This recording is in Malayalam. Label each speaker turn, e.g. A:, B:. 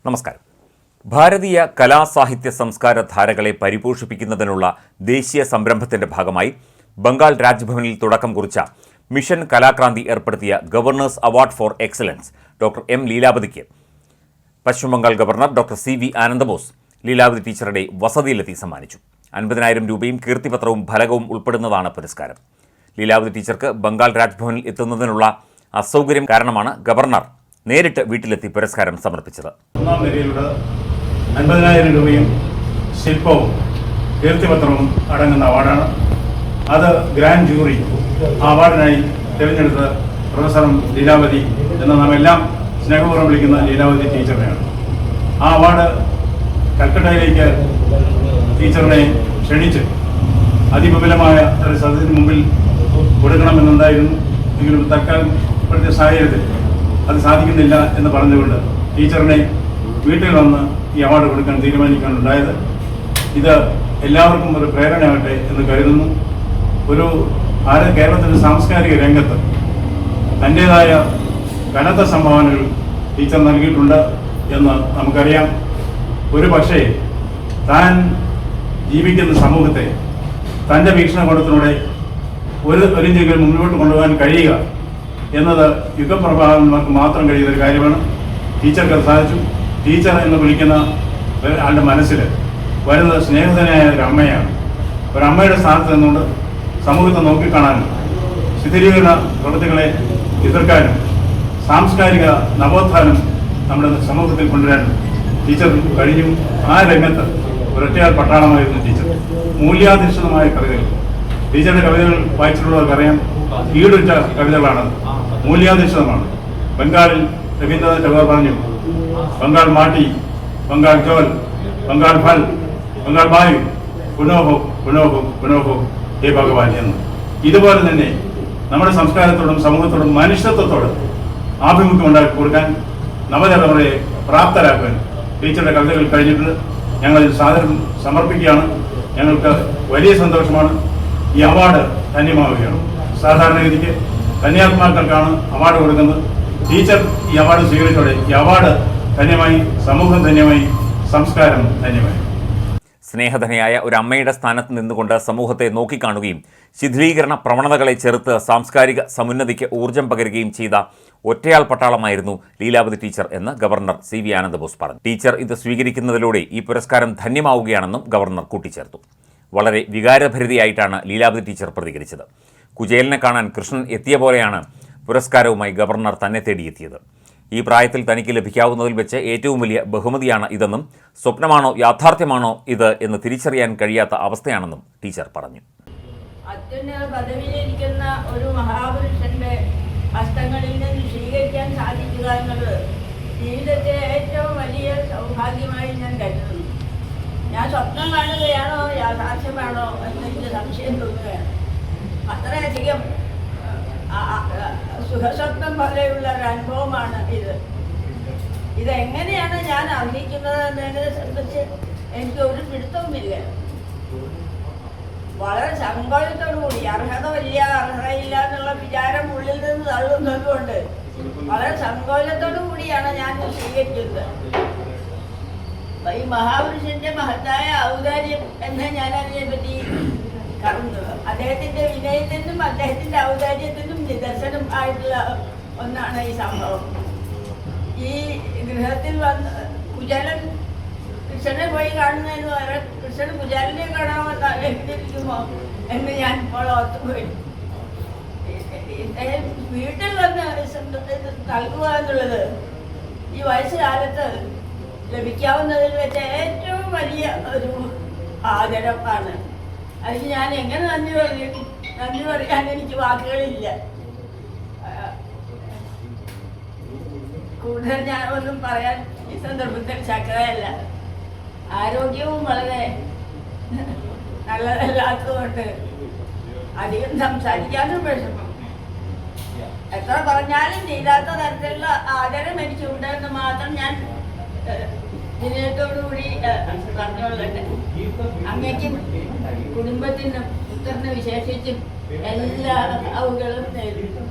A: നമസ്കാരം. ഭാരതീയ കലാ സാഹിത്യ സംസ്കാര ധാരകളെ പരിപോഷിപ്പിക്കുന്നതിനുള്ള ദേശീയ സംരംഭത്തിന്റെ ഭാഗമായി ബംഗാൾ രാജ്ഭവനിൽ തുടക്കം കുറിച്ച മിഷൻ കലാക്രാന്തി ഏർപ്പെടുത്തിയ governor's award for excellence doctor M ലീലാവതിക്ക് Paschimbangal governor doctor C V. Ananda Bose Leelavathi ടീച്ചറുടെ വസതിയിലെത്തി സമ്മാനിച്ചു. 50,000 രൂപയും കീർത്തിപത്രവും ഫലകവും ഉൾപ്പെടുന്നതാണ് പുരസ്കാരം. ലീലാവതി ടീച്ചർക്ക് ബംഗാൾ രാജ്ഭവനിൽ എത്തുന്നതിനുള്ള അസൗകര്യം കാരണമാണ് ഗവർണർ നേരിട്ട് വീട്ടിലെത്തി പുരസ്കാരം സമർപ്പിച്ചത്.
B: ഒന്നാം നിരയിലുള്ള 50,000 രൂപയും ശില്പവും കീർത്തിപത്രവും അടങ്ങുന്ന അവാർഡാണ്. അത് ഗ്രാൻഡ് ജൂറി അവാർഡിനായി തിരഞ്ഞെടുത്ത പ്രൊഫസർ ലീലാവതി എന്ന് നാം എല്ലാം സ്നേഹപൂർവ്വം വിളിക്കുന്ന ലീലാവതി ടീച്ചറിനെയാണ്. ആ അവാർഡ് കൽക്കട്ടയിലേക്ക് ടീച്ചറിനെ ക്ഷണിച്ച് അതിവിപുലമായ ഒരു സദസ്സിന് മുമ്പിൽ കൊടുക്കണമെന്നുണ്ടായിരുന്നു. എങ്കിലും തൽക്കാലം ഇപ്പോഴത്തെ സാഹചര്യത്തിൽ അത് സാധിക്കുന്നില്ല എന്ന് പറഞ്ഞുകൊണ്ട് ടീച്ചറിനെ വീട്ടിൽ വന്ന് ഈ അവാർഡ് കൊടുക്കാൻ തീരുമാനിക്കാനുണ്ടായത്. ഇത് എല്ലാവർക്കും ഒരു പ്രേരണയാകട്ടെ എന്ന് കരുതുന്നു. കേരളത്തിൻ്റെ സാംസ്കാരിക രംഗത്ത് തൻ്റേതായ കനത്ത സംഭാവനകൾ ടീച്ചർ നൽകിയിട്ടുണ്ട് എന്ന് നമുക്കറിയാം. ഒരു പക്ഷേ താൻ ജീവിക്കുന്ന സമൂഹത്തെ തൻ്റെ വീക്ഷണകോണത്തിലൂടെ ഒരിഞ്ചെങ്കിലും മുന്നോട്ട് കൊണ്ടുപോകാൻ കഴിയുക എന്നത് യുഗപ്രഭാവന്മാർക്ക് മാത്രം കഴിയുന്നൊരു കാര്യമാണ്. ടീച്ചർക്ക് അത് സാധിച്ചു. ടീച്ചർ എന്ന് വിളിക്കുന്ന ആളുടെ മനസ്സിൽ വരുന്നത് സ്നേഹിതനായ ഒരു അമ്മയാണ്. ഒരമ്മയുടെ സ്ഥാനത്ത് നിന്നുകൊണ്ട് സമൂഹത്തെ നോക്കിക്കാണാനും ശിഥിലീകരണ പ്രവൃത്തികളെ എതിർക്കാനും സാംസ്കാരിക നവോത്ഥാനം നമ്മുടെ സമൂഹത്തിൽ കൊണ്ടുവരാനും ടീച്ചർ കഴിഞ്ഞു. ആ രംഗത്ത് ഒരൊറ്റയാൾ പട്ടാളമായിരുന്നു ടീച്ചർ. മൂല്യാധിഷ്ഠിതമായ കവിതകൾ, ടീച്ചറുടെ കവിതകൾ വായിച്ചിട്ടുള്ളവർക്കറിയാം. ഈടുറ്റ കവിതകളാണ്, മൂല്യാധിഷ്ഠിതമാണ്. ബംഗാളിൽ രവീന്ദ്രനാഥ് ടാഗോർ പറഞ്ഞു, ബംഗാൾ മാട്ടി, ബംഗാൾ ചോൽ, ബംഗാൾ ഫൽ, ബംഗാൾ വായു, പുനോഹോ പുനോഹോ പുനോഹോ ഹേ ഭഗവാൻ എന്ന്. ഇതുപോലെ തന്നെ നമ്മുടെ സംസ്കാരത്തോടും സമൂഹത്തോടും മനുഷ്യത്വത്തോടും ആഭിമുഖ്യം ഉണ്ടാക്കി കൊടുക്കാൻ നവതലമുറയെ പ്രാപ്തരാക്കാൻ ടീച്ചറുടെ കവിതകൾ കഴിഞ്ഞിട്ട് ഞങ്ങളതിൽ സാദരം സമർപ്പിക്കുകയാണ്. ഞങ്ങൾക്ക് വലിയ സന്തോഷമാണ്. ഈ അവാർഡ് ധന്യമാവുകയാണ്. സാധാരണഗതിക്ക് കന്യാത്മാക്കൾക്കാണ് അവാർഡ് കൊടുക്കുന്നത്. ടീച്ചർ ഈ അവാർഡ് സ്വീകരിച്ചോടെ ഈ അവാർഡ് ധന്യമായി, സമൂഹം ധന്യമായി, സംസ്കാരം ധന്യമായി.
A: സ്നേഹധനയായ ഒരു അമ്മയുടെ സ്ഥാനത്ത് നിന്നുകൊണ്ട് സമൂഹത്തെ നോക്കിക്കാണുകയും ശിഥിലീകരണ പ്രവണതകളെ ചെറുത്ത് സാംസ്കാരിക സമുന്നതിക്ക് ഊർജ്ജം പകരുകയും ചെയ്ത ഒറ്റയാൾ പട്ടാളമായിരുന്നു ലീലാവതി ടീച്ചർ എന്ന് ഗവർണർ സി.വി. ആനന്ദബോസ് പറഞ്ഞു. ടീച്ചർ ഇത് സ്വീകരിക്കുന്നതിലൂടെ ഈ പുരസ്കാരം ധന്യമാവുകയാണെന്നും ഗവർണർ കൂട്ടിച്ചേർത്തു. വളരെ വികാരഭരിതയായിട്ടാണ് ലീലാവതി ടീച്ചർ പ്രതികരിച്ചത്. കുചേലനെ കാണാൻ കൃഷ്ണൻ എത്തിയ പോലെയാണ് പുരസ്കാരവുമായി ഗവർണർ തന്നെ തേടിയെത്തിയത്. ഈ പ്രായത്തിൽ തനിക്ക് ലഭിക്കാവുന്നതിൽ വെച്ച് ഏറ്റവും വലിയ ബഹുമതിയാണ് ഇതെന്നും സ്വപ്നമാണോ യാഥാർത്ഥ്യമാണോ ഇത് എന്ന് തിരിച്ചറിയാൻ കഴിയാത്ത അവസ്ഥയാണെന്നും ടീച്ചർ പറഞ്ഞു.
C: അത്യുന്നത പദവിയിലിരിക്കുന്ന ഒരു മഹാപുരുഷന്റെ ഹസ്തങ്ങളിൽ നിന്ന് സ്വീകരിക്കാൻ സാധിക്കുക എന്നത് ജീവിതത്തെ ഏറ്റവും വലിയ സൗഭാഗ്യമായി ഞാൻ കരുതുന്നു. ഞാൻ സ്വപ്നം കാണുകയാണോ യാഥാർത്ഥ്യമാണോ എന്നെനിക്ക് സംശയം തോന്നുകയാണ്. അത്രയധികം സുഖസ്വപ്നം പോലെയുള്ള ഒരു അനുഭവമാണ് ഇത്. ഇതെങ്ങനെയാണ് ഞാൻ അറിയിക്കുന്നത് എന്നതിനെ സംബന്ധിച്ച് എനിക്ക് ഒരു പിടുത്തവുമില്ല. വളരെ സങ്കോചത്തോടു കൂടി, അർഹതയില്ല എന്നുള്ള വിചാരം ഉള്ളിൽ നിന്ന് തള്ളുന്നതുകൊണ്ട് വളരെ സങ്കോചത്തോടു കൂടിയാണ് ഞാൻ സ്വീകരിക്കുന്നത്. ഈ മഹാപുരുഷന്റെ മഹത്തായ ഔദാര്യം എന്ന് ഞാൻ അതിനെപ്പറ്റി കറങ്ങുന്നത് അദ്ദേഹത്തിന്റെ വിനയത്തിനും അദ്ദേഹത്തിന്റെ ഔദാര്യത്തിനും നിദർശനം ആയിട്ടുള്ള ഒന്നാണ് ഈ സംഭവം. ഈ ഗൃഹത്തിൽ വന്ന് കുചേലൻ കൃഷ്ണനെ പോയി കാണുന്നതിന് പകരം കൃഷ്ണൻ കുചേലനെ കാണാമെന്നിരിക്കുമോ എന്ന് ഞാൻ ഇപ്പോൾ ഓർത്തുപോയി. വീട്ടിൽ വന്ന് നൽകുക എന്നുള്ളത് ഈ വയസ്സുകാലത്ത് ലഭിക്കാവുന്നതിൽ വെച്ച് ഏറ്റവും വലിയ ഒരു ആദരവാണ്. അതിന് ഞാൻ എങ്ങനെ നന്ദി പറയാൻ എനിക്ക് വാക്കുകളില്ല. കൂടുതൽ ഞാൻ ഒന്നും പറയാൻ ഈ സന്ദർഭത്തിൽ ശക്തയല്ല. ആരോഗ്യവും വളരെ നല്ലതല്ലാത്തതുകൊണ്ട് അധികം സംസാരിക്കാനും വിഷമം. എത്ര പറഞ്ഞാലും തീരാത്ത തരത്തിലുള്ള ആദരം എനിക്കുണ്ട് എന്ന് മാത്രം ഞാൻ വിനയത്തോടുകൂടി പറഞ്ഞുകൊള്ളട്ടെ. അങ്ങേക്കും കുടുംബത്തിനും പുത്രനെ വിശേഷിച്ചും എല്ലാ ഭാവുകളും നേരിടും.